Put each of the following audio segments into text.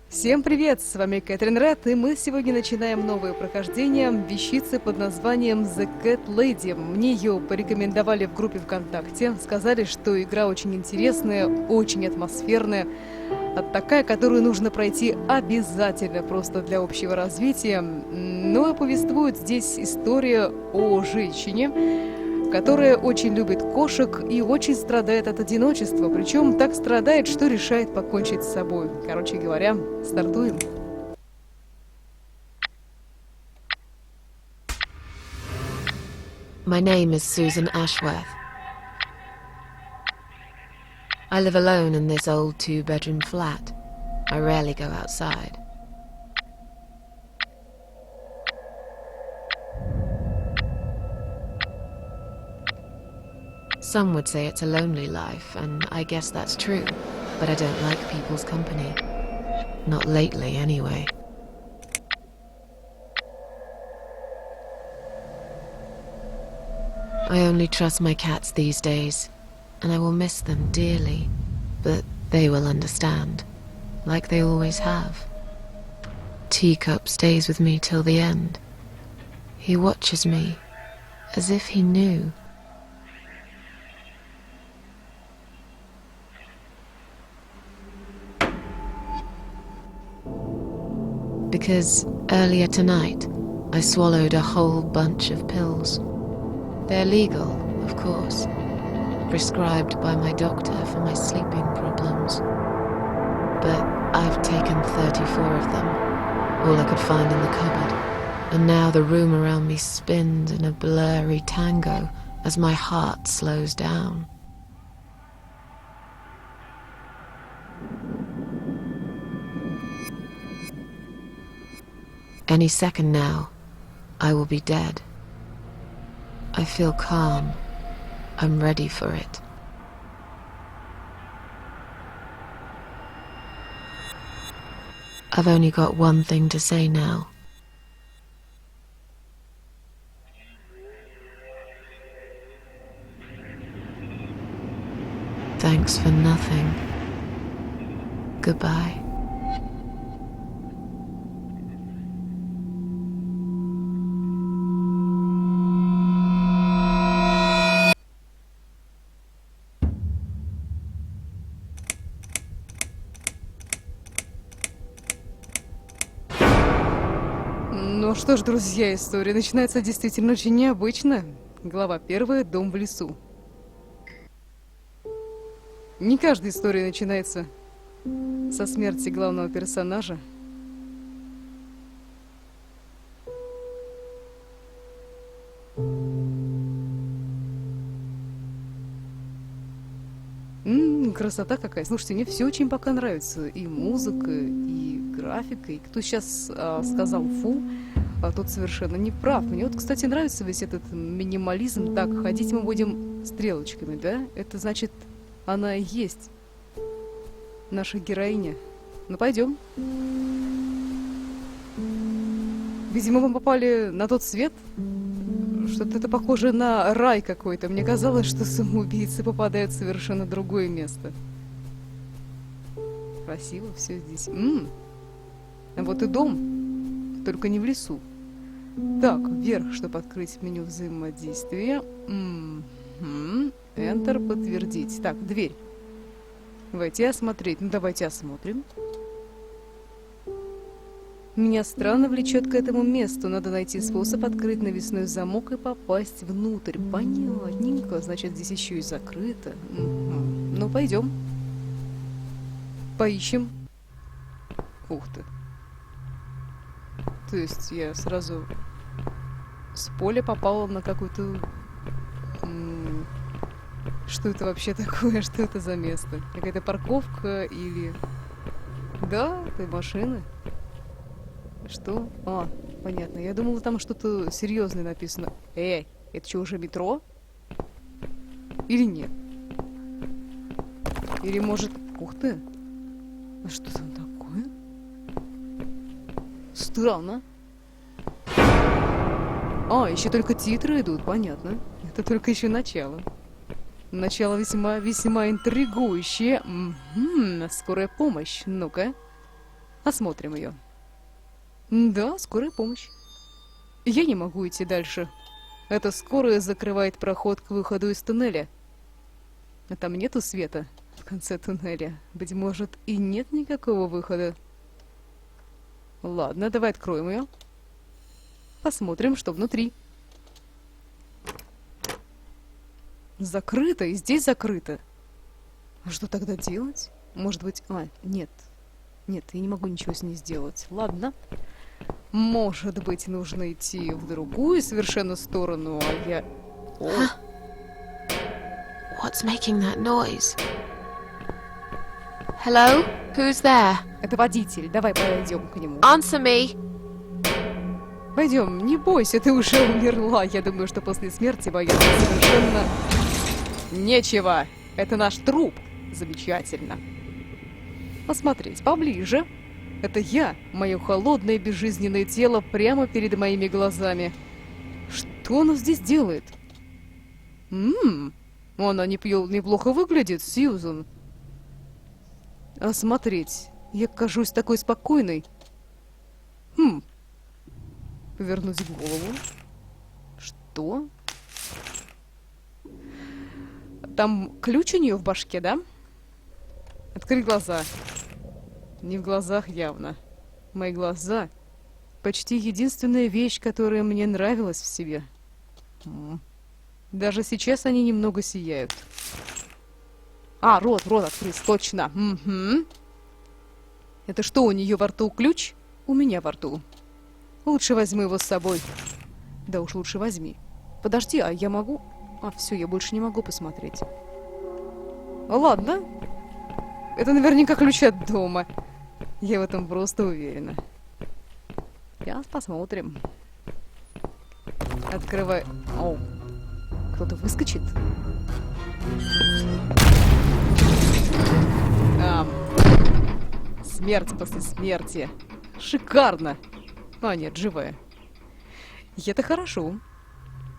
Всем привет! С вами Кэтрин Ред, и мы сегодня начинаем новое прохождение вещицы под названием TheCatLady. Мне ее порекомендовали в группе ВКонтакте, сказали, что игра очень интересная, очень атмосферная, такая, которую нужно пройти обязательно, просто для общего развития. Ну и повествует здесь история о женщине, которая очень любит кошек и очень страдает от одиночества, причем так страдает, что решает покончить с собой. Короче говоря, стартуем. My name is Sьюзен Эшворд. I live alone in this old two-bedroom flat. I rarely go outside. Some would say it's a lonely life, and I guess that's true, but I don't like people's company. Not lately, anyway. I only trust my cats these days, and I will miss them dearly, but they will understand, like they always have. Teacup stays with me till the end. He watches me, as if he knew. Because earlier tonight, I swallowed a whole bunch of pills. They're legal, of course, prescribed by my doctor for my sleeping problems. But I've taken 34 of them, all I could find in the cupboard, and now the room around me spins in a blurry tango as my heart slows down. Any second now, I will be dead. I feel calm. I'm ready for it. I've only got one thing to say now. Thanks for nothing. Goodbye. Ну что ж, друзья, история начинается действительно очень необычно. Глава 1. Дом в лесу. Не каждая история начинается со смерти главного персонажа. Красота какая. Слушайте, мне все очень пока нравится. И музыка, и графика. И кто сейчас сказал «фу», тот совершенно не прав. Мне вот, кстати, нравится весь этот минимализм. Так, ходить мы будем стрелочками, да? Это значит, она и есть наша героиня. Ну, пойдем. Видимо, мы попали на тот свет. Что-то это похоже на рай какой-то. Мне казалось, что самоубийцы попадают в совершенно другое место. Красиво все здесь. А вот и дом, только не в лесу. Так, вверх, чтобы открыть меню взаимодействия. Enter, подтвердить. Так, дверь. Войти, осмотреть. Ну, давайте осмотрим. Меня странно влечет к этому месту. Надо найти способ открыть навесной замок и попасть внутрь. Понятненько. Значит, здесь еще и закрыто. Ну, пойдем. Поищем. Ух ты. То есть я сразу с поля попала на какую-то... Что это вообще такое? Что это за место? Какая-то парковка или... Да, это машины. Что? А, понятно. Я думала, там что-то серьезное написано. Эй, это что, уже метро? Или нет? Или может... Ух ты! А что там такое? Странно. А, еще только титры идут, понятно. Это только еще начало. Начало весьма интригующее. Скорая помощь. Ну-ка. Осмотрим ее. Да, скорая помощь. Я не могу идти дальше. Эта скорая закрывает проход к выходу из туннеля. А там нету света в конце туннеля. Быть может, и нет никакого выхода. Ладно, давай откроем ее. Посмотрим, что внутри. Закрыто, и здесь закрыто. А что тогда делать? Может быть... нет. Нет, я не могу ничего с ней сделать. Ладно. Может быть, нужно идти в другую совершенно сторону, а я... О. What's making that noise? Hello? Who's there? Это водитель. Давай пойдем к нему. Answer me! Пойдем, не бойся, ты уже умерла. Я думаю, что после смерти бояться совершенно нечего. Это наш труп. Замечательно. Посмотреть поближе. Это я, мое холодное безжизненное тело прямо перед моими глазами. Что оно здесь делает? Она неплохо выглядит, Сьюзен. А смотреть, я кажусь такой спокойной. Повернуть голову. Что? Там ключ у нее в башке, да? Открыть глаза. Не в глазах явно. Мои глаза — почти единственная вещь, которая мне нравилась в себе. Даже сейчас они немного сияют. Рот открыть, точно. Угу. Это что, у нее во рту ключ? У меня во рту. Лучше возьму его с собой. Да уж лучше возьми. Подожди, а я могу? Все, я больше не могу посмотреть. Ладно. Это наверняка ключ от дома. Я в этом просто уверена. Сейчас посмотрим. Открывай. Кто-то выскочит. Смерть после смерти. Шикарно. Нет, живая. И это хорошо.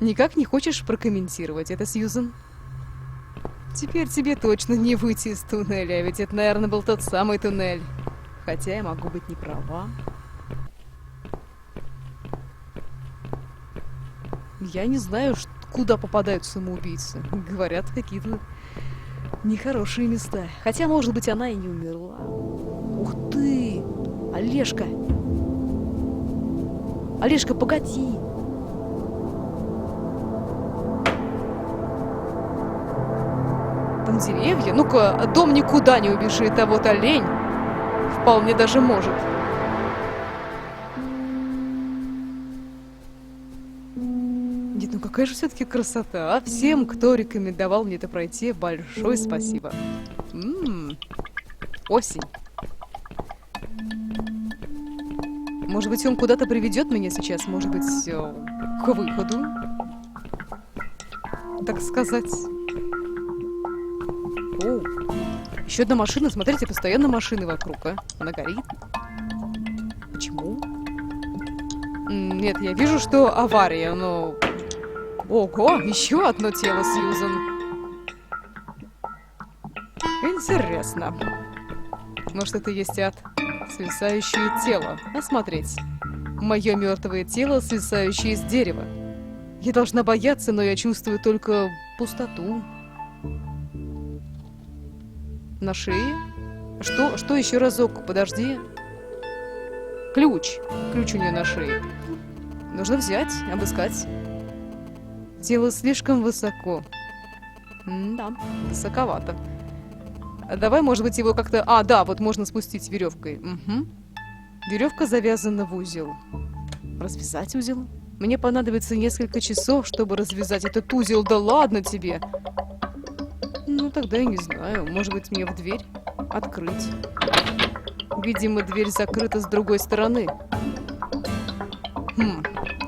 Никак не хочешь прокомментировать это, Сьюзен? Теперь тебе точно не выйти из туннеля, ведь это, наверное, был тот самый туннель. Хотя я могу быть не права. Я не знаю, куда попадают самоубийцы. Говорят, какие-то нехорошие места. Хотя, может быть, она и не умерла. Ух ты! Олежка! Олежка, погоди! Там деревья? Ну-ка, дом никуда не убежит, а вот олень вполне даже может. Нет, ну какая же все-таки красота. Всем, кто рекомендовал мне это пройти, большое спасибо. Осень. Может быть, он куда-то приведет меня сейчас, может быть, к выходу, так сказать. Еще одна машина, смотрите, постоянно машины вокруг, Она горит. Почему? Нет, я вижу, что авария, но... Ого, еще одно тело, Сьюзен. Интересно. Может, это есть ад? Свисающее тело. Осмотреть. Мое мертвое тело, свисающее с дерева. Я должна бояться, но я чувствую только пустоту. На шее? Что еще разок? Подожди. Ключ. Ключ у нее на шее. Нужно взять, обыскать. Тело слишком высоко. Да, высоковато. Давай, может быть, его как-то... да, вот можно спустить веревкой. Угу. Веревка завязана в узел. Развязать узел? Мне понадобится несколько часов, чтобы развязать этот узел. Да ладно тебе! Ну, тогда я не знаю. Может быть, мне в дверь открыть. Видимо, дверь закрыта с другой стороны.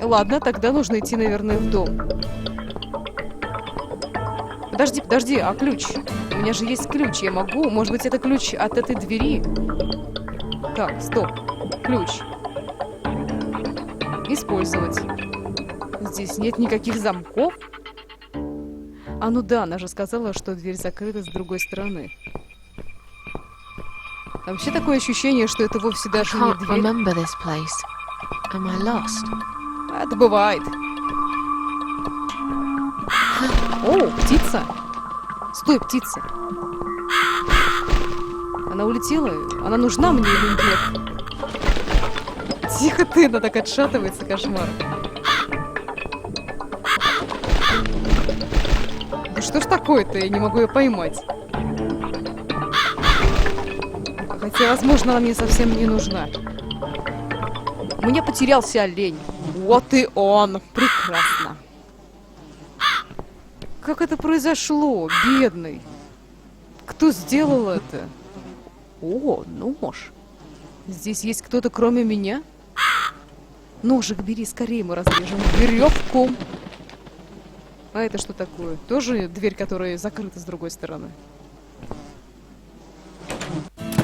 Ладно, тогда нужно идти, наверное, в дом. Подожди, а ключ? У меня же есть ключ, я могу... Может быть, это ключ от этой двери? Так, стоп. Ключ. Использовать. Здесь нет никаких замков? Ну да, она же сказала, что дверь закрыта с другой стороны. Вообще такое ощущение, что это вовсе I даже не can't дверь. remember this place. Am I lost? Это бывает. О, птица! Стой, птица! Она улетела? Она нужна мне или нет? Тихо ты, она так отшатывается, кошмар. Да что ж такое-то? Я не могу ее поймать. Хотя, возможно, она мне совсем не нужна. У меня потерялся олень. Вот и он. Прекрасно. Как это произошло, бедный? Кто сделал это? О, нож. Здесь есть кто-то, кроме меня? Ножик бери, скорее мы разрежем веревку. А это что такое? Тоже дверь, которая закрыта с другой стороны?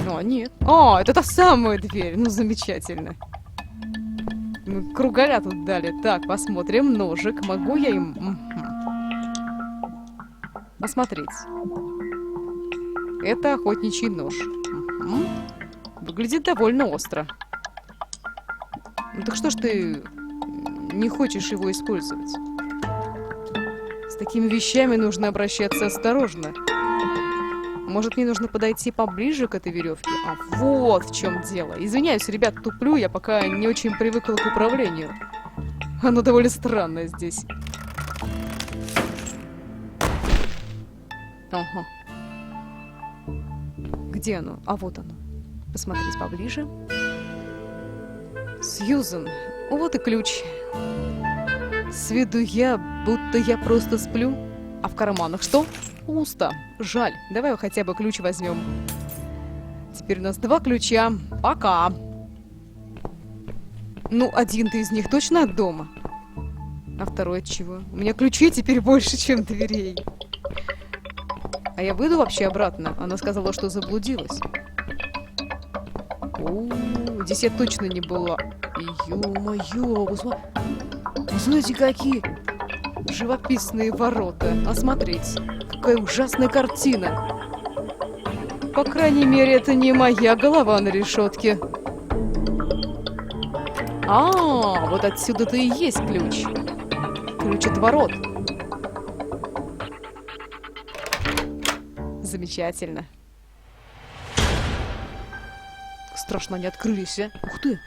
О, нет. О, это та самая дверь. Ну, замечательно. Мы кругаля тут дали. Так, посмотрим. Ножик. Могу я им... Посмотреть. Это охотничий нож. Выглядит довольно остро. Ну так что ж ты не хочешь его использовать? С такими вещами нужно обращаться осторожно. Может, мне нужно подойти поближе к этой веревке? А вот в чем дело. Извиняюсь, ребят, туплю, я пока не очень привыкла к управлению. Оно довольно странное здесь. Ага. Где оно? А вот оно. Посмотреть поближе. Сьюзен. Вот и ключ. С виду я, будто я просто сплю. А в карманах что? Пусто. Жаль. Давай хотя бы ключ возьмем. Теперь у нас 2 ключа. Пока. Ну, один-то из них точно от дома. А второй от чего? У меня ключей теперь больше, чем дверей. А я выйду вообще обратно? Она сказала, что заблудилась. О, здесь я точно не была. Ё-моё, вы знаете, какие живописные ворота. Осмотреть. Какая ужасная картина. По крайней мере, это не моя голова на решетке. А, вот отсюда-то и есть ключ. Ключ от ворот. Замечательно. Страшно, они открылись, а? Ух ты!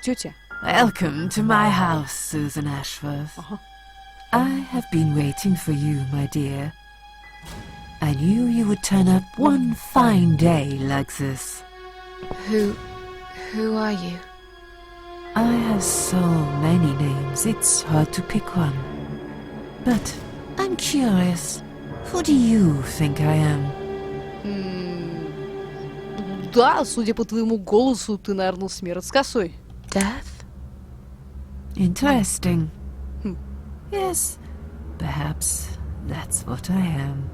Тетя. Welcome to my house, Sьюзен Эшворд. I have been waiting for you, my dear. I knew you would turn up one fine day like this. Who are you? I have so many names, it's hard to pick one. But I'm curious, who do you think I am? Да, судя по твоему голосу, ты, наверное, смерть с косой. Death? Interesting. Yes, perhaps that's what I am.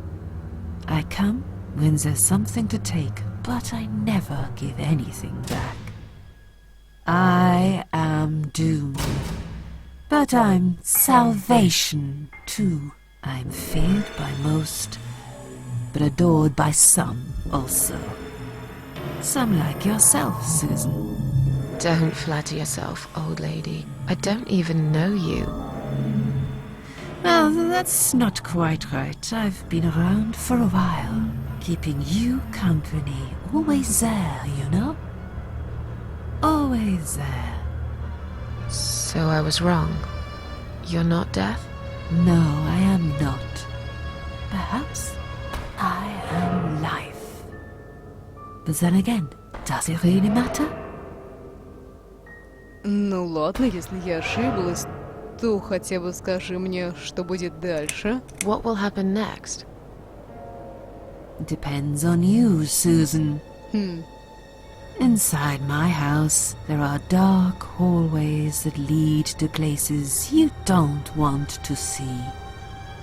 I come when there's something to take, but I never give anything back. I am doomed, but I'm salvation too. I'm feared by most, but adored by some also. Some like yourself, Sьюзен. Don't flatter yourself, old lady. I don't even know you. Well, that's not quite right. I've been around for a while, keeping you company. Always there, you know? Always there. So I was wrong. You're not death? No, I am not. Perhaps I am life. But then again, does it really matter? Ну ладно, если я ошиблась, то хотя бы скажи мне, что будет дальше. What will happen next? Depends on you, Sьюзен. Inside my house, there are dark hallways that lead to places you don't want to see.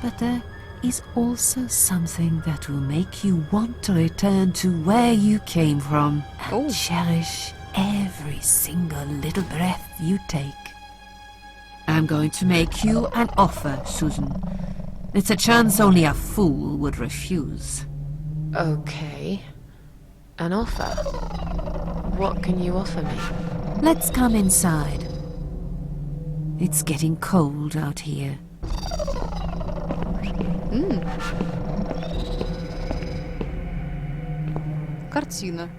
But there is also something that will make you want to return to where you came from and cherish every single little breath you take. I'm going to make you an offer, Sьюзен. It's a chance only a fool would refuse. Okay. An offer? What can you offer me? Let's come inside. It's getting cold out here. Картина.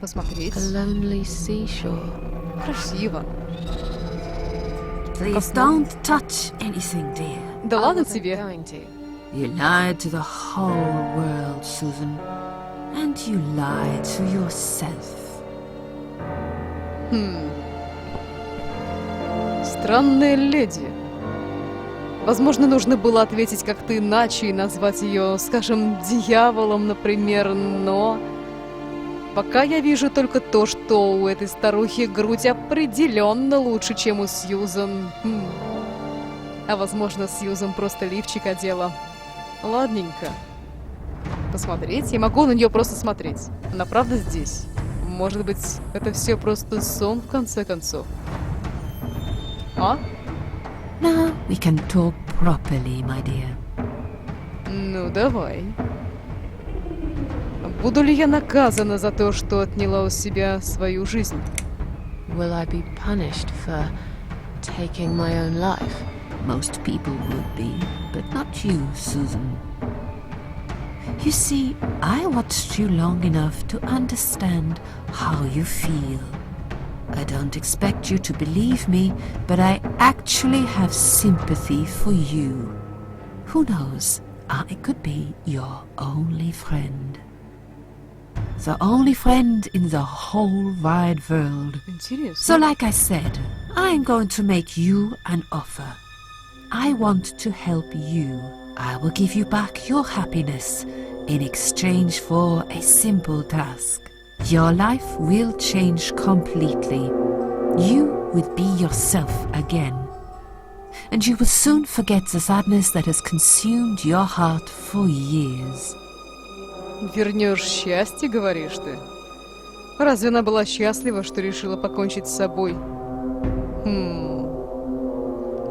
Посмотреть. A lonely seashore. Красиво. Please don't touch anything, dear. Да I ладно wasn't тебе. going to. You lied to the whole world, Susan. And you lied to yourself. Странная леди. Возможно, нужно было ответить как-то иначе и назвать ее, скажем, дьяволом, например, но... Пока я вижу только то, что у этой старухи грудь определенно лучше, чем у Сьюзен. А возможно, Сьюзен просто лифчик одела. Ладненько. Посмотреть? Я могу на нее просто смотреть. Она правда здесь? Может быть, это все просто сон в конце концов? А? Now we can talk properly, my dear. Ну, давай. Буду ли я наказана за то, что отняла у себя свою жизнь? Will I be punished for taking my own life? Most people would be, but not you, Susan. You see, I watched you long enough to understand how you feel. I don't expect you to believe me, but I actually have sympathy for you. Who knows, I could be your only friend. The only friend in the whole wide world. Интересно. So like I said, I'm going to make you an offer. I want to help you. I will give you back your happiness in exchange for a simple task. Your life will change completely. You will be yourself again. And you will soon forget the sadness that has consumed your heart for years. Вернешь счастье, говоришь ты? Разве она была счастлива, что решила покончить с собой?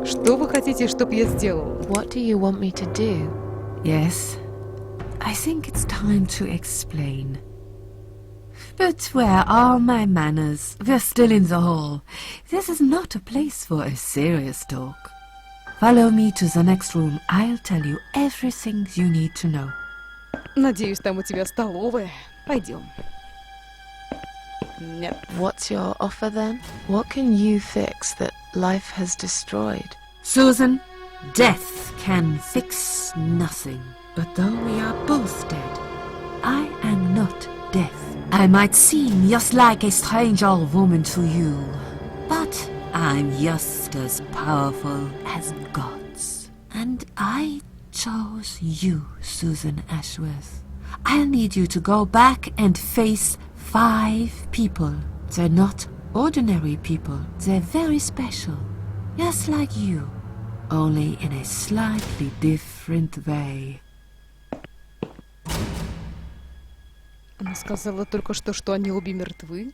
Что вы хотите, чтоб я сделал? What do you want me to do? Yes, I think it's time to explain. But where are my manners? We're still in the hall. This is not a place for a serious talk. Follow me to the next room. I'll tell you everything you need to know. Надеюсь, там у тебя столовая. Пойдем. Нет. What's your offer then? What can you fix that life has destroyed? Susan, death can fix nothing. But though we are both dead, I am not death. I might seem just like a strange old woman to you, but I'm just as powerful as gods. And I chose you, Sьюзен Эшворд. I'll need you to go back and face 5 people. They're not ordinary people. They're very special. Just like you, only in a slightly different way. Она сказала только что они обе мертвы.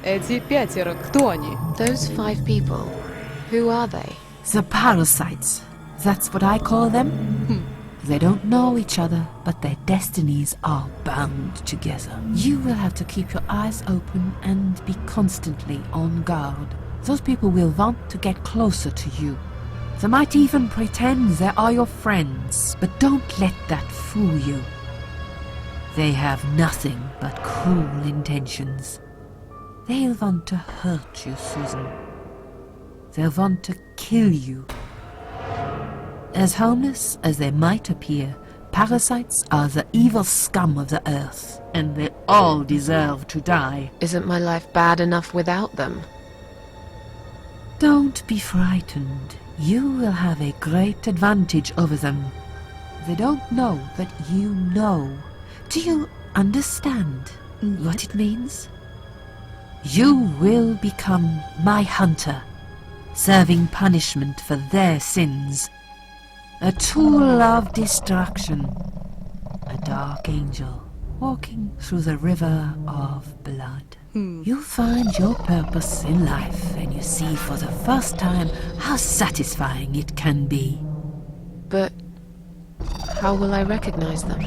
Эти 5, кто они? Those 5 people, who are they? The parasites. That's what I call them. They don't know each other, but their destinies are bound together. You will have to keep your eyes open and be constantly on guard. Those people will want to get closer to you. They might even pretend they are your friends, but don't let that fool you. They have nothing but cruel intentions. They'll want to hurt you, Susan. They'll want to kill you. As harmless as they might appear, parasites are the evil scum of the earth, and they all deserve to die. Isn't my life bad enough without them? Don't be frightened. You will have a great advantage over them. They don't know that you know. Do you understand what it means? You will become my hunter, serving punishment for their sins. A tool of destruction. A dark angel walking through the river of blood. You'll find your purpose in life, and you see for the first time how satisfying it can be. But How will I recognize them?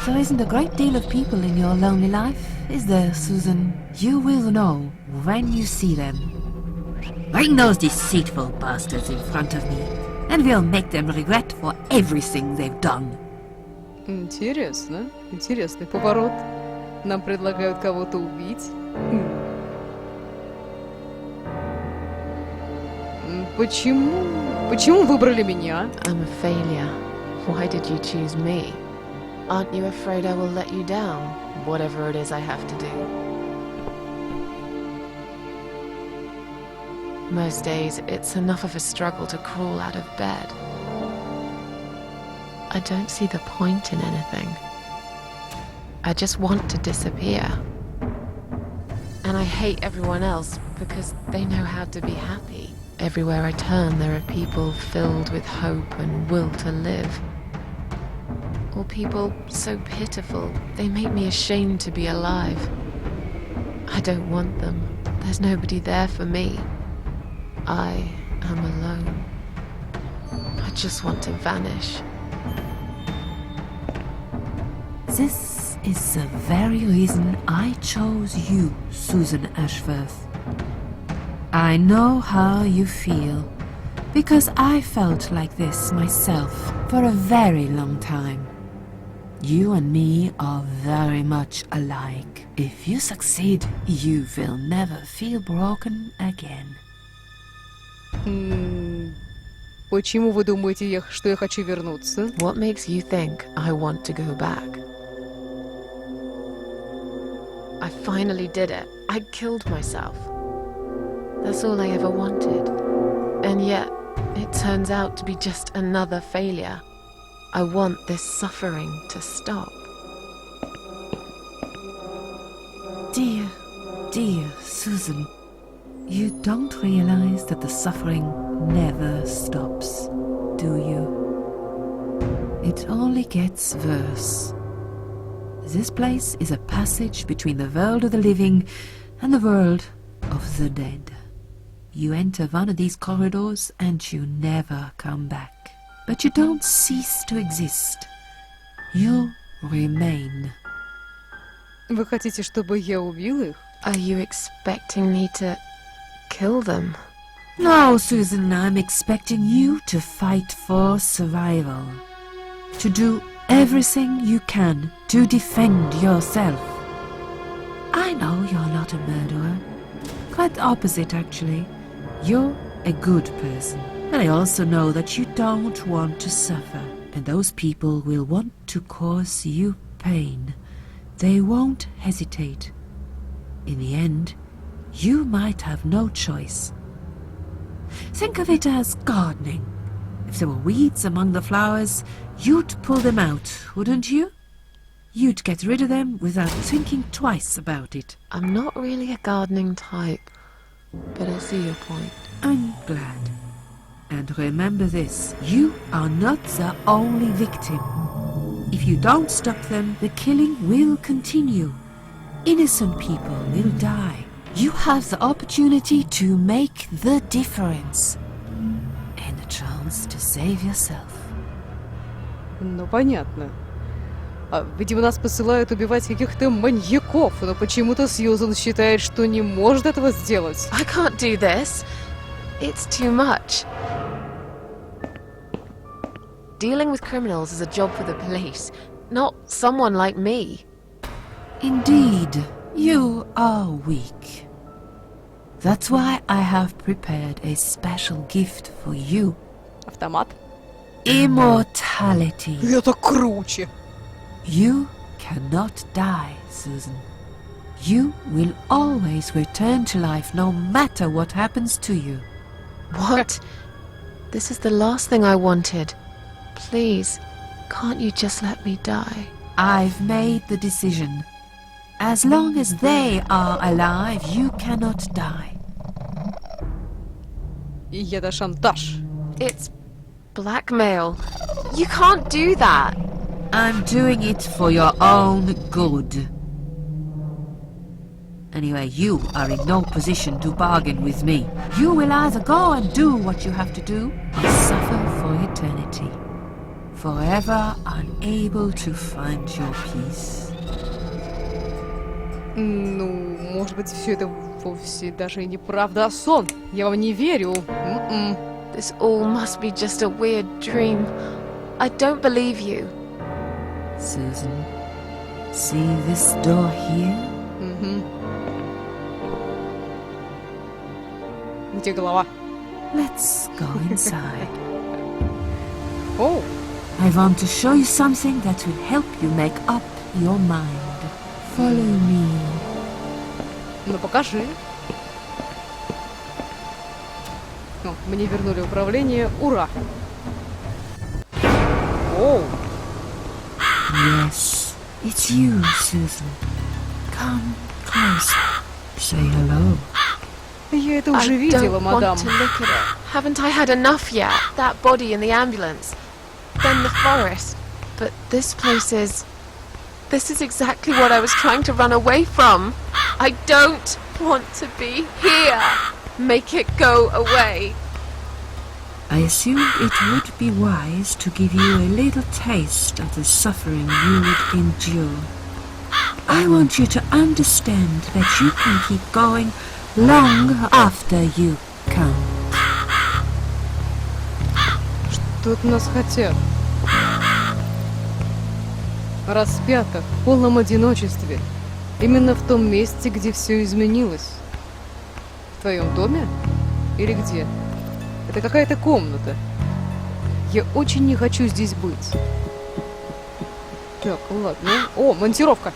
There isn't a great deal of people in your lonely life, is there, Susan? You will know when you see them. Bring those deceitful bastards in front of me, and we'll make them regret for everything they've done. Интересно. Интересный поворот. Нам предлагают кого-то убить. Почему выбрали меня? I'm a failure. Why did you choose me? Aren't you afraid I will let you down, whatever it is I have to do? Most days, it's enough of a struggle to crawl out of bed. I don't see the point in anything. I just want to disappear. And I hate everyone else because they know how to be happy. Everywhere I turn, there are people filled with hope and will to live. Or people so pitiful, they make me ashamed to be alive. I don't want them. There's nobody there for me. I am alone. I just want to vanish. This is the very reason I chose you, Sьюзен Эшворд. I know how you feel, because I felt like this myself for a very long time. You and me are very much alike. If you succeed, you will never feel broken again. Почему вы думаете, что я хочу вернуться? What makes you think I want to go back? I finally did it. I killed myself. That's all I ever wanted. And yet, it turns out to be just another failure. I want this suffering to stop. Dear Susan, you don't realize that the suffering never stops, do you? It only gets worse. This place is a passage between the world of the living and the world of the dead. You enter one of these corridors and you never come back. But you don't cease to exist. You remain. Вы хотите, чтобы я убил их? Are you expecting me to kill them? No, Susan, I'm expecting you to fight for survival. To do everything you can to defend yourself. I know you're not a murderer. Quite the opposite, actually. You're a good person. And I also know that you don't want to suffer. And those people will want to cause you pain. They won't hesitate. In the end, you might have no choice. Think of it as gardening. If there were weeds among the flowers, you'd pull them out, wouldn't you? You'd get rid of them without thinking twice about it. I'm not really a gardening type, but I see your point. I'm glad. And remember this, you are not the only victim. If you don't stop them, the killing will continue. Innocent people will die. You have the opportunity to make the difference. And a chance to save yourself. Ну, понятно. Видимо, нас посылают убивать каких-то маньяков, но почему-то Сьюзен считает, что не может этого сделать. I can't do this. It's too much. Dealing with criminals is a job for the police, not someone like me. Indeed, you are weak. That's why I have prepared a special gift for you. Автомат. Immortality. Это круче. You cannot die, Susan. You will always return to life no matter what happens to you. What? This is the last thing I wanted. Please, can't you just let me die? I've made the decision. As long as they are alive, you cannot die. И это шантаж. It's blackmail. You can't do that. I'm doing it for your own good. Anyway, you are in no position to bargain with me. You will either go and do what you have to do, or suffer for eternity. forever unable to find your peace. Ну, может быть, все это вовсе даже и неправда, а сон. Я вам не верю. This all must be just a weird dream. I don't believe you. Susan, see this door here? Где голова? Let's go inside. О, I want to show you something that will help you make up your mind. Follow me. ну покажи. О, мне вернули управление. Ура! Оу, Yes, it's you, Susan. Come closer. Say hello. я это I уже видела, don't мадам. want to look at it. Haven't I had enough yet? That body in the ambulance. Then the forest. But this place is... This is exactly what I was trying to run away from. I don't want to be here. Make it go away. I assumed it would be wise to give you a little taste of the suffering you would endure. I want you to understand that you can keep going long after you come. Что от нас хотят? Распята в полном одиночестве. Именно в том месте, где все изменилось. В твоем доме? Или где? Это какая-то комната. Я очень не хочу здесь быть. Так, ладно. О, монтировка.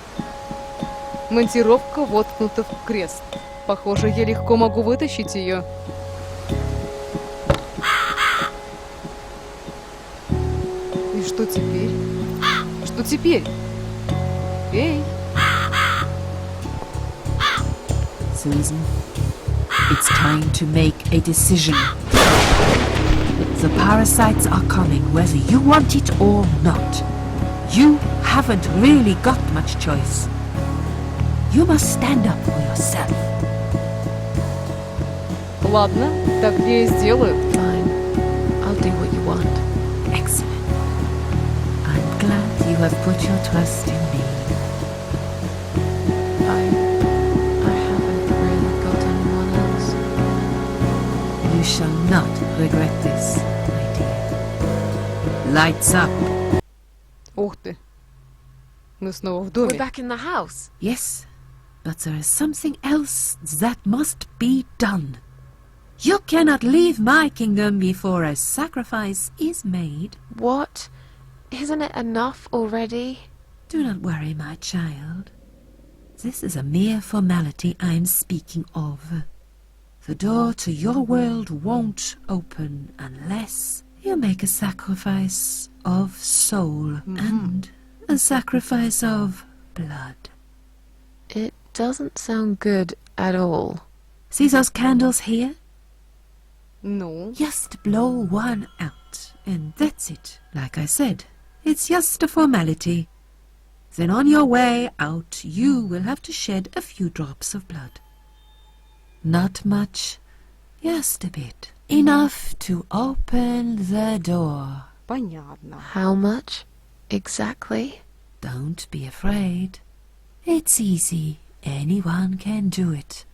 Монтировка воткнута в крест. Похоже, я легко могу вытащить ее. И что теперь? Что теперь? Эй! Susan, it's time to make a decision. The parasites are coming whether you want it or not. You haven't really got much choice. You must stand up for yourself. Ладно, так я и сделаю. Fine. I'll do what you want. Excellent. I'm glad you have put your trust in me. I haven't really got anyone else. You shall not regret this, my dear. Lights up. Ух ты. Мы снова в We're доме. back in the house. Yes, but there is something else that must be done. You cannot leave my kingdom before a sacrifice is made. What? Isn't it enough already? Do not worry, my child. This is a mere formality I am speaking of. The door to your world won't open unless you make a sacrifice of soul and a sacrifice of blood. It doesn't sound good at all. See those candles here? Ну, Just blow one out, and that's it. Like I said, it's just a formality. Then on your way out, you will have to shed a few drops of blood. Not much, just a bit. Enough to open the door. понятно. How much? Exactly? Don't be afraid. It's easy. Anyone can do it.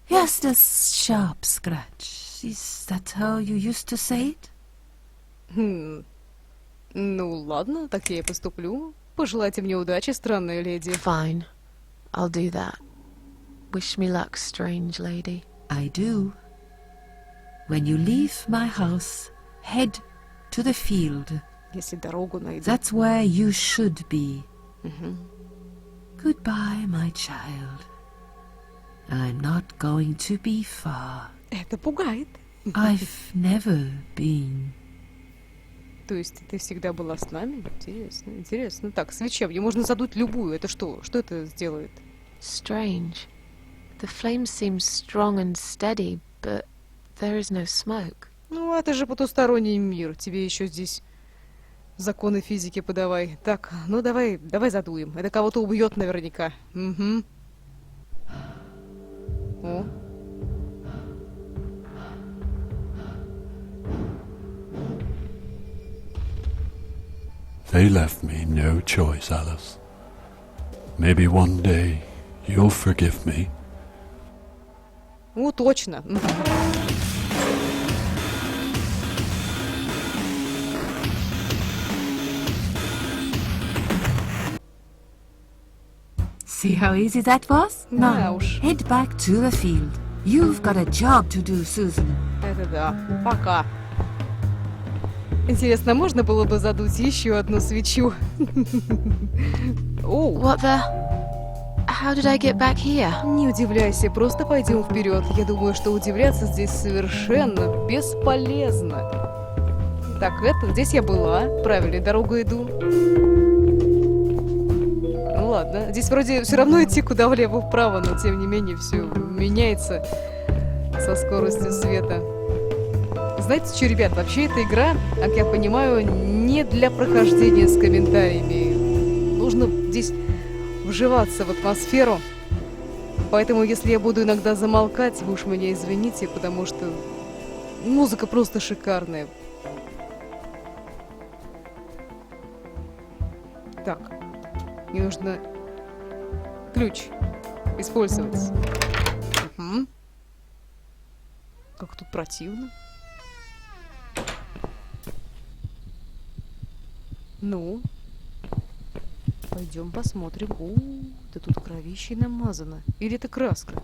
Just a sharp scratch. Is that how you used to say it? Хм. Ну, ладно, так я и поступлю. Пожелайте мне удачи, странная леди. Fine. I'll do that. Wish me luck, strange lady. I do. When you leave my house, head to the field. Если дорогу найду. That's where you should be. Goodbye, my child. I'm not going to be far. Это пугает. I've never been. То есть ты всегда была с нами? Интересно, интересно. Так, свечевью можно задуть любую. Это что? Что это сделает? Strange. The flame seems strong and steady, but there is no smoke. Ну, это же потусторонний мир. Тебе еще здесь законы физики подавай. Так, ну давай задуем. Это кого-то убьет наверняка. Угу. О. They left me no choice, Alice. Maybe one day you'll forgive me. Ну, точно. See how easy that was? Да Now, уж. head back to the field. You've got a job to do, Susan. Это да. Пока. Интересно, можно было бы задуть еще одну свечу? Оу. What the? How did I get back here? Не удивляйся, просто пойдем вперед. Я думаю, что удивляться здесь совершенно бесполезно. Так, здесь я была. Правильной дорогой иду. Ну ладно, здесь вроде все равно идти куда влево-вправо, но тем не менее все меняется со скоростью света. Знаете что, ребят, вообще эта игра, как я понимаю, не для прохождения с комментариями. Нужно здесь вживаться в атмосферу. Поэтому, если я буду иногда замолкать, вы уж меня извините, потому что музыка просто шикарная. Так, мне нужно ключ использовать. Угу. Как тут противно. Ну, пойдем посмотрим. Да тут кровищей намазано. Или это краска?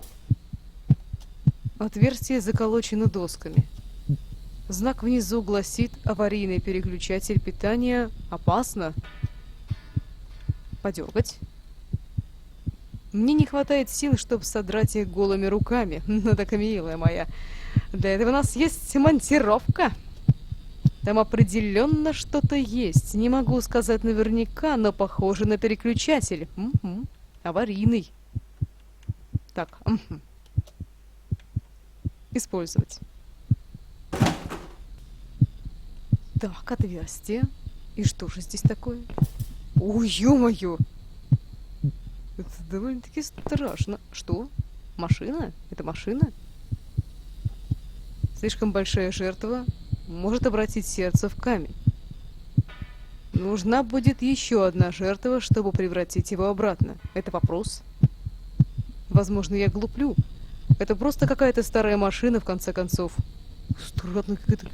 Отверстие заколочено досками. Знак внизу гласит: аварийный переключатель питания. Опасно. Подергать. Мне не хватает сил, чтобы содрать их голыми руками. Ну так, милая моя. Для этого у нас есть монтировка. Там определенно что-то есть. Не могу сказать наверняка, но похоже на переключатель. Угу. Аварийный. Так. Угу. Использовать. Так, отверстие. И что же здесь такое? Ой, ё-моё! Это довольно-таки страшно. Что? Машина? Это машина? Слишком большая жертва может обратить сердце в камень. Нужна будет еще одна жертва, чтобы превратить его обратно. Это вопрос? Возможно, я глуплю. Это просто какая-то старая машина, в конце концов. Странно, как это...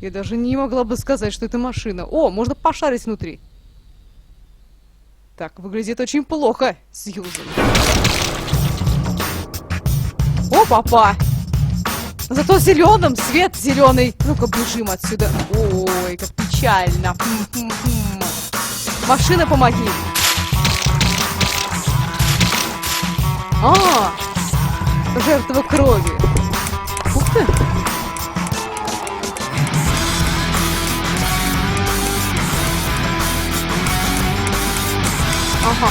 Я даже не могла бы сказать, что это машина. О, можно пошарить внутри. Так, выглядит очень плохо, Сьюзен. О, папа! Зато зеленым свет зеленый. Ну-ка, бежим отсюда. Ой, как печально. Машина, помоги. А, жертва крови. Ух ты. Ага.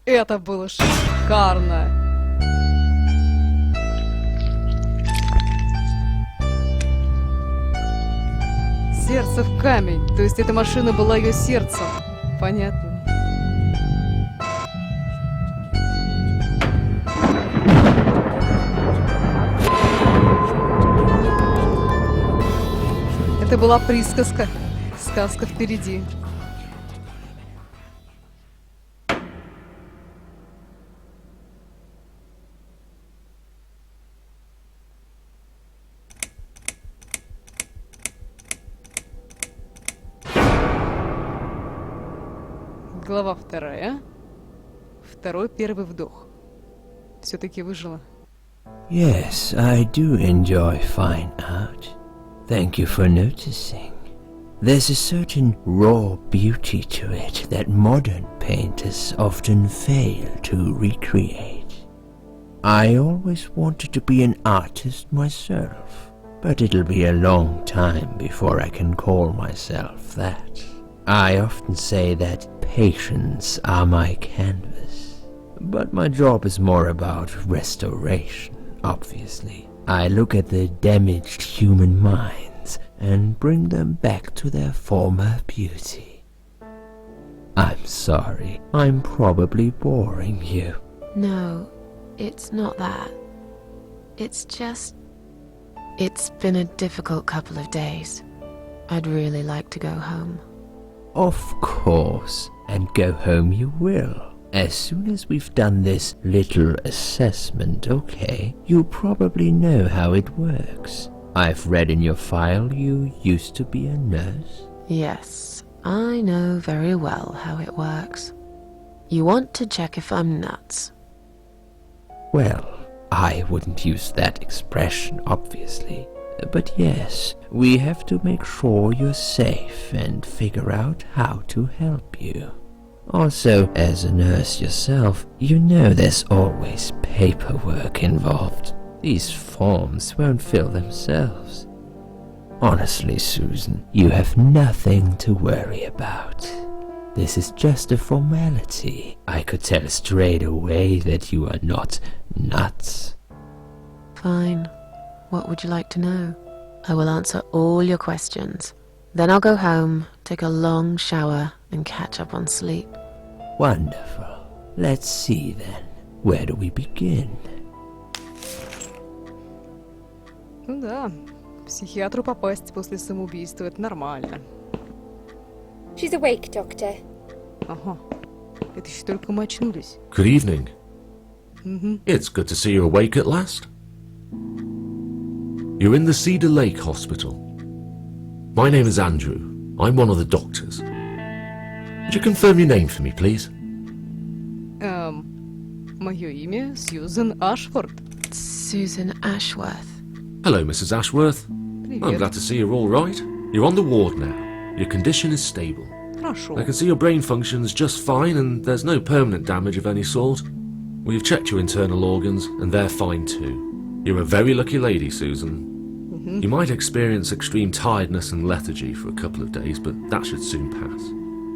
Это было шикарно. Сердце в камень. То есть эта машина была ее сердцем. Понятно. Это была присказка. Сказка впереди. Глава 2. Первый вдох. Все-таки выжила. Yes, I do enjoy fine art. Thank you for noticing. There's a certain raw beauty to it that modern painters often fail to recreate. I always wanted to be an artist myself, but it'll be a long time before I can call myself that. I often say that patients are my canvas. But my job is more about restoration, obviously. I look at the damaged human minds and bring them back to their former beauty. I'm sorry, I'm probably boring you. No, it's not that. It's just... It's been a difficult couple of days. I'd really like to go home. Of course, and go home you will. As soon as we've done this little assessment, okay? You probably know how it works. I've read in your file you used to be a nurse. Yes, I know very well how it works. You want to check if I'm nuts. Well, I wouldn't use that expression, obviously. But yes, we have to make sure you're safe and figure out how to help you. Also, as a nurse yourself, you know there's always paperwork involved. These forms won't fill themselves. Honestly, Susan, you have nothing to worry about. This is just a formality. I could tell straight away that you are not nuts. Fine. What would you like to know? I will answer all your questions. Then I'll go home, take a long shower, and catch up on sleep. Wonderful. Let's see then. Where do we begin? Ну да, к психиатру попасть после самоубийства — это нормально. She's awake, Doctor. Ага, это еще только мы очнулись. Good evening. It's good to see you awake at last. You're in the Cedar Lake Hospital. My name is Andrew. I'm one of the doctors. Would you confirm your name for me, please? Мое имя Сьюзен Эшворд. Sьюзен Эшворд. Hello, Mrs. Ashworth. I'm Привет. glad to see you're all right. You're on the ward now. Your condition is stable. Хорошо. I can see your brain functions just fine and there's no permanent damage of any sort. We've checked your internal organs and they're fine too. You're a very lucky lady, Susan. You might experience extreme tiredness and lethargy for a couple of days, but that should soon pass.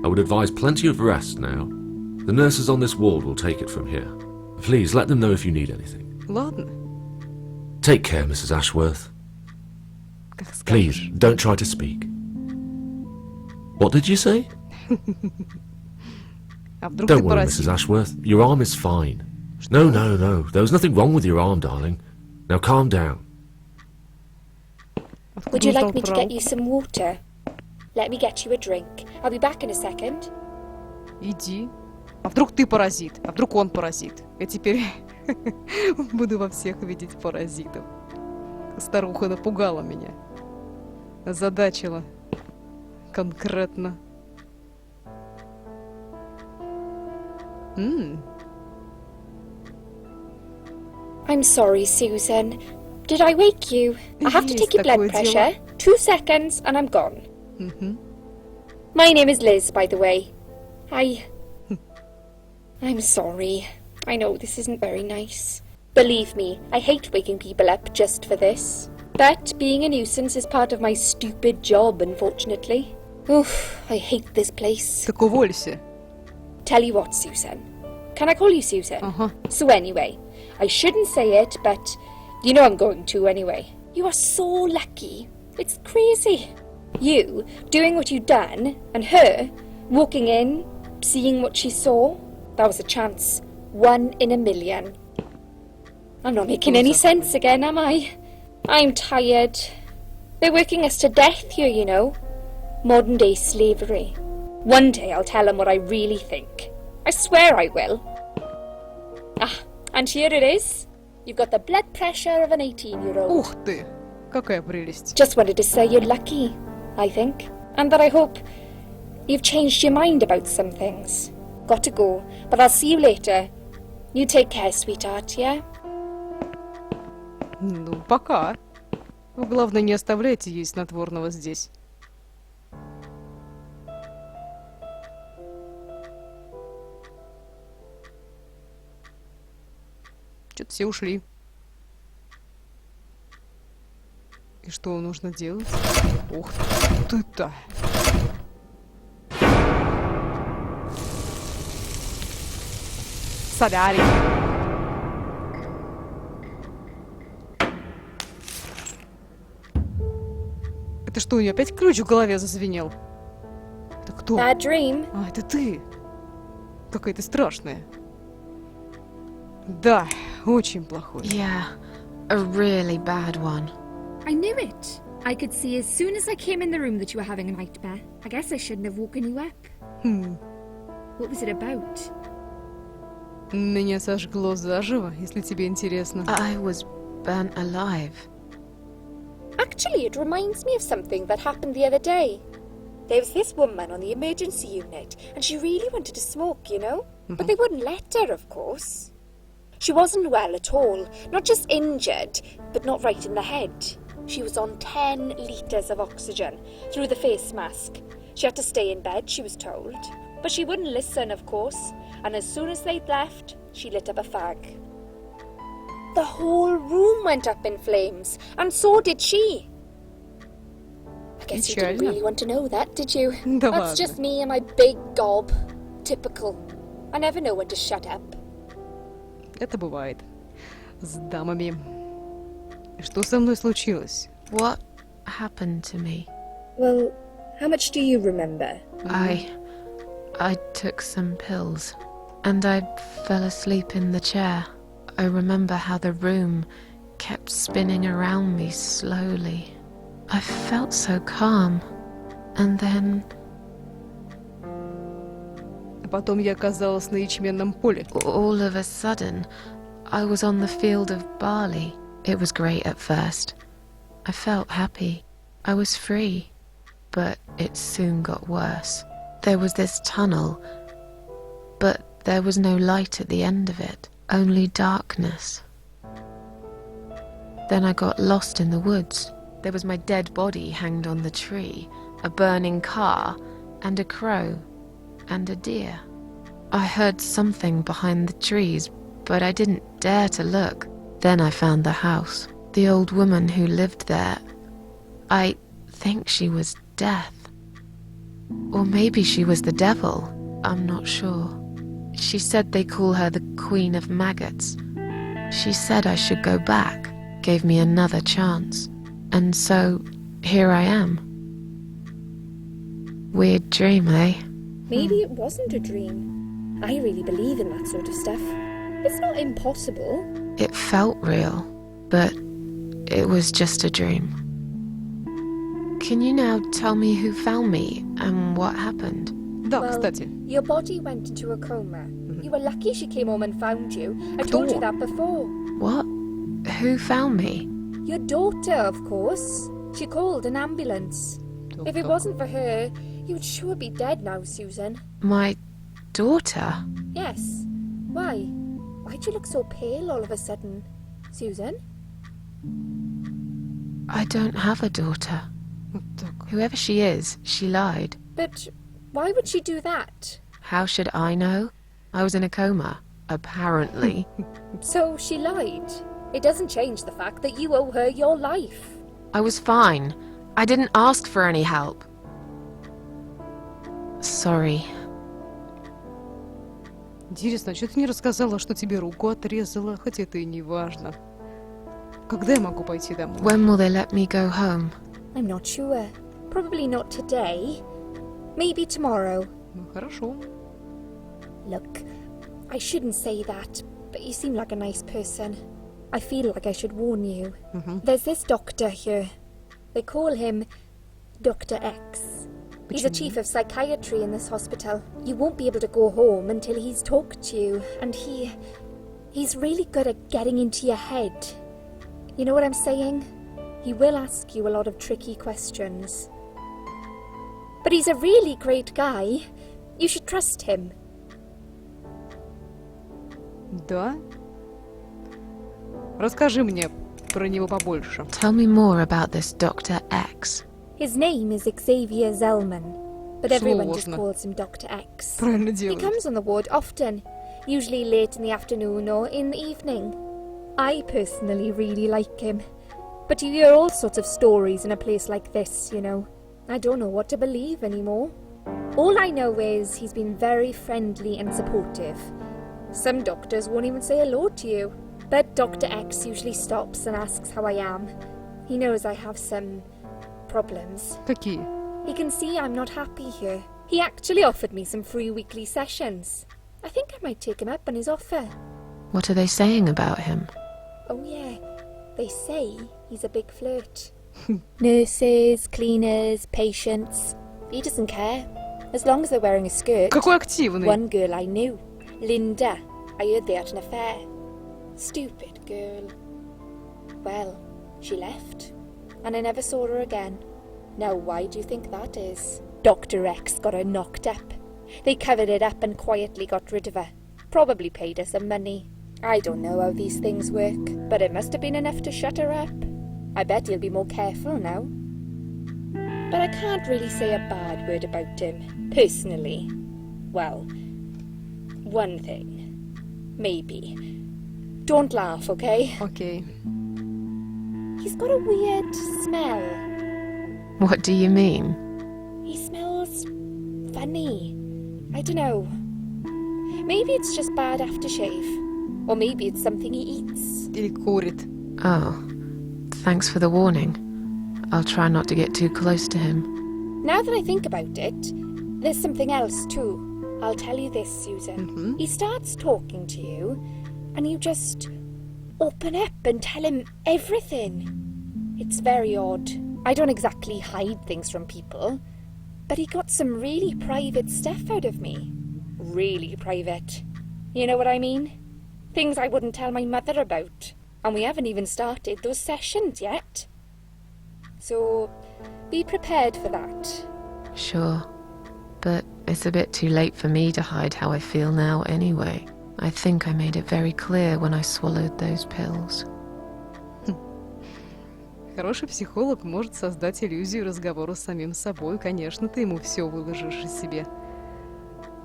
I would advise plenty of rest now. The nurses on this ward will take it from here. Please let them know if you need anything. Ладно, Take care, Mrs. Ashworth. как скажешь. Please, don't try to speak. What did you say? А вдруг Don't ты worry, паразит? Mrs. Ashworth. Your arm is fine. No, no, no. There was nothing wrong with your arm, darling. Now calm down. Откуда Would you узнал like me to про- get you some water? Let me get you a drink. I'll be back in a second. Иди. А вдруг ты паразит? А вдруг он паразит? Я теперь буду во всех видеть паразитов. Старуха напугала меня. Озадачила. Конкретно. I'm sorry, Susan. Did I wake you? I have to take your blood Есть такое pressure. 2 seconds and I'm gone. My name is Liz, by the way. I'm sorry. I know this isn't very nice. Believe me, I hate waking people up just for this. But being a nuisance is part of my stupid job, unfortunately. Oof, I hate this place. Так уволься. Tell you what, Susan. Can I call you Susan? Ага. So anyway, I shouldn't say it, but you know I'm going to anyway. You are so lucky. It's crazy. You doing what you've done, and her walking in, seeing what she saw. That was a chance. 1 in a million. I'm not making any sense again, am I? I'm tired. They're working us to death here, you know. Modern day slavery. One day I'll tell them what I really think. I swear I will. Ah, and here it is. You've got the blood pressure of an 18-year-old. Ух ты! Какая прелесть. Just wanted to say you're lucky, I think. And that I hope you've changed your mind about some things. Got to go, but I'll see you later. You take care, sweetheart, yeah? Ну, пока. Вы, главное, не оставляйте ей снотворного здесь. Что-то все ушли. И что нужно делать? Ух ты-то! Солярий. Это что, у нее опять ключ в голове зазвенел? Это кто? Bad dream. А, это ты. Какая ты страшная. Да, очень плохой. Yeah, a really bad one. I knew it. I could see as soon as I came in the room that you were having a nightmare. I guess I shouldn't have woken you up. What was it about? Меня сожгло заживо, если тебе интересно. I was burnt alive. Actually, it reminds me of something that happened the other day. There was this woman on the emergency unit, and she really wanted to smoke, you know? But they wouldn't let her, of course. She wasn't well at all, not just injured, but not right in the head. She was on 10 litres of oxygen through the face mask. She had to stay in bed, she was told. But she wouldn't listen, of course, and as soon as they'd left, she lit up a fag. The whole room went up in flames, and so did she. I guess you didn't really want to know that, did you? Да That's ладно. just me and my big gob. Typical. I never know when to shut up. Это бывает. С дамами. Что со мной случилось? What happened to me? Well, how much do you remember? I took some pills, and I fell asleep in the chair. I remember how the room kept spinning around me slowly. I felt so calm, and then А потом я оказалась на ячменном поле. all of a sudden, I was on the field of barley. It was great at first. I felt happy. I was free. But it soon got worse. There was this tunnel, but there was no light at the end of it, only darkness. Then I got lost in the woods. There was my dead body hanged on the tree, a burning car, and a crow, and a deer. I heard something behind the trees, but I didn't dare to look. Then I found the house. The old woman who lived there, I think she was Death. Or maybe she was the devil. I'm not sure. She said they call her the Queen of Maggots. She said I should go back, gave me another chance. And so, here I am. Weird dream, eh? Maybe it wasn't a dream. I really believe in that sort of stuff. It's not impossible. It felt real, but it was just a dream. Can you now tell me who found me and what happened? Да, Well, кстати. Your body went into a coma. You were lucky she came home and found you. I told you that before. What? Who found me? Your daughter, of course. She called an ambulance. If it wasn't for her, you would sure be dead now, Susan. My daughter? Yes. Why? Why'd you look so pale all of a sudden, Susan? I don't have a daughter. Вот так. Whoever she is, she lied. But why would she do that? How should I know? I was in a coma, apparently. So she lied. It doesn't change the fact that you owe her your life. I was fine. I didn't ask for any help. Sorry. Интересно, а что ты не рассказала, что тебе руку отрезала? Хотя это и не важно. Когда я могу пойти домой? When will they let me go home? I'm not sure. Probably not today. Maybe tomorrow. Ну, хорошо. Look, I shouldn't say that, but you seem like a nice person. I feel like I should warn you. There's this doctor here. They call him Dr. X. He's a chief of psychiatry in this hospital. You won't be able to go home until he's talked to you, and he's really good at getting into your head. You know what I'm saying? He will ask you a lot of tricky questions. But he's a really great guy. You should trust him. Да? Расскажи мне про него побольше. Tell me more about this Dr. X. His name is Xavier Zellman, but everyone just Сложно. calls him Dr. X. Правильно He делают. comes on the ward often, usually late in the afternoon or in the evening. I personally really like him, but you hear all sorts of stories in a place like this, you know. I don't know what to believe anymore. All I know is he's been very friendly and supportive. Some doctors won't even say hello to you. But Dr. X usually stops and asks how I am. He knows I have some problems. Какие? He can see I'm not happy here. He actually offered me some free weekly sessions. I think I might take him up on his offer. What are they saying about him? Oh yeah, they say he's a big flirt. Nurses, cleaners, patients. He doesn't care. As long as they're wearing a skirt. Какой активный. One girl I knew, Linda, I heard they had an affair. Stupid girl. Well, she left, and I never saw her again. Now why do you think that is? Dr. X got her knocked up. They covered it up and quietly got rid of her. Probably paid her some money. I don't know how these things work, but it must have been enough to shut her up. I bet he'll be more careful now. But I can't really say a bad word about him, personally. Well, one thing. Maybe. Don't laugh, okay? Окей. He's got a weird smell. What do you mean? He smells funny. I don't know. Maybe it's just bad aftershave. Or maybe it's something he eats. Или курит. Oh, thanks for the warning. I'll try not to get too close to him. Now that I think about it, there's something else too. I'll tell you this, Susan. He starts talking to you, and you just open up and tell him everything. It's very odd. I don't exactly hide things from people, but he got some really private stuff out of me. Really private. You know what I mean? Things I wouldn't tell my mother about. And we haven't even started those sessions yet. So, be prepared for that. Sure. But it's a bit too late for me to hide how I feel now anyway. I think I made it very clear when I swallowed those pills. Хороший психолог может создать иллюзию разговора с самим собой. Конечно, ты ему все выложишь о себе.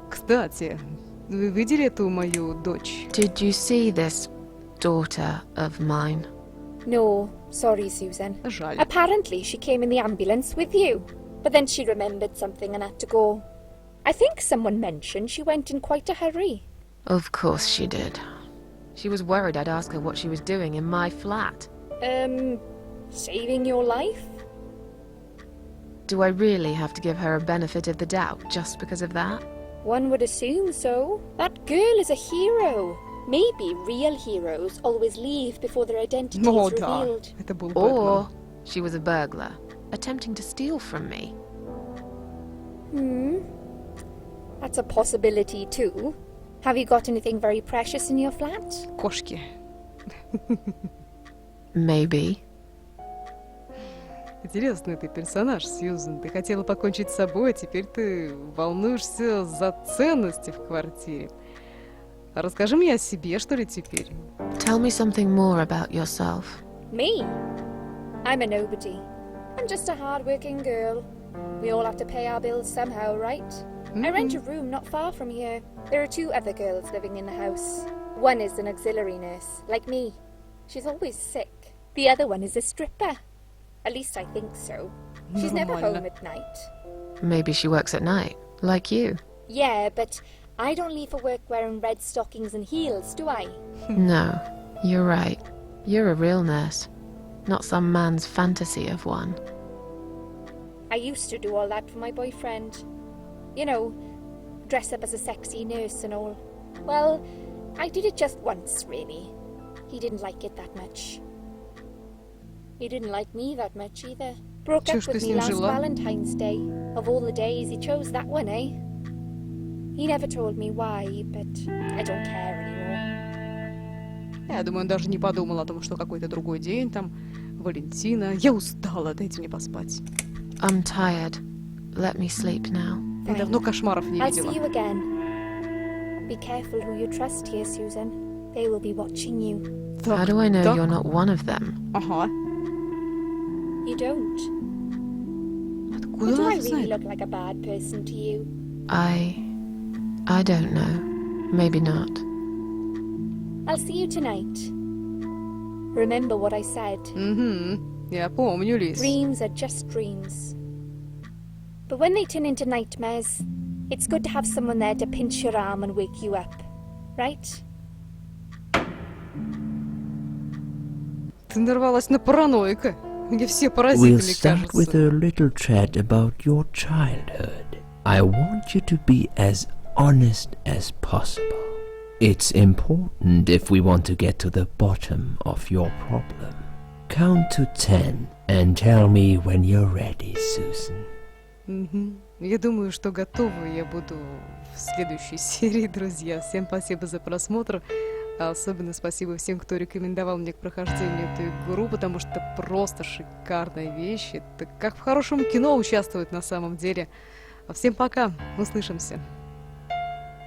Кстати, вы видели эту мою дочь? Did you see this daughter of mine? No, sorry, Susan. Жаль. Apparently she came in the ambulance with you, but then she remembered something and had to go. I think someone mentioned she went in quite a hurry. Of course she did. She was worried I'd ask her what she was doing in my flat. Saving your life? Do I really have to give her a benefit of the doubt just because of that? One would assume so. That girl is a hero. Maybe real heroes always leave before their identity О, is да. revealed. Это был Or Бэтмен. she was a burglar, attempting to steal from me. That's a possibility too. Have you got anything very precious in your flat? Кошки. Maybe. Интересный ты персонаж, Сьюзен. Ты хотела покончить с собой, а теперь ты волнуешься за ценности в квартире. А расскажи мне о себе, что ли, теперь? Tell me something more about yourself. Me? I'm a nobody. I'm just a hard-working girl. We all have to pay our bills somehow, right? I rent a room not far from here. There are 2 other girls living in the house. One is an auxiliary nurse, like me. She's always sick. The other one is a stripper. At least I think so. She's never Нормально. home at night. Maybe she works at night, like you. Yeah, but I don't leave for work wearing red stockings and heels, do I? No, you're right. You're a real nurse, not some man's fantasy of one. I used to do all that for my boyfriend. You know, dress up as a sexy nurse and all. Well, I did it just once, really. He didn't like it that much. He didn't like me that much either. Broke Чё up ж ты with с me ним last жила? Valentine's Day. Of all the days, he chose that one, eh? He never told me why, but I don't care anymore. Я думаю, он даже не подумал о том, что какой-то другой день, там, Валентина. Я устала, дайте мне поспать. I'm tired. Let me sleep now. Я давно кошмаров не I'll see видела. you again. Be careful who you trust here, Susan. They will be watching you. Так, How do I know так. you're not one of them? Ага. You don't. Откуда Or do она I это really знает? look like a bad person to you? I don't know. Maybe not. I'll see you tonight. Remember what I said. Угу. Я помню, Лиз. Dreams are just dreams. But when they turn into nightmares, it's good to have someone there to pinch your arm and wake you up. right? Ты нарвалась на параноика. Мне все We'll поразительны, start with кажется. a little chat about your childhood. I want you to be as honest as possible. It's important if we want to get to the bottom of your problem. Count to 10 and tell me when you're ready, Susan. Мгм. Я думаю, что готова я буду в следующей серии, друзья. Всем спасибо за просмотр. А особенно спасибо всем, кто рекомендовал мне к прохождению эту игру, потому что это просто шикарная вещь. Это как в хорошем кино участвовать на самом деле. А всем пока, услышимся.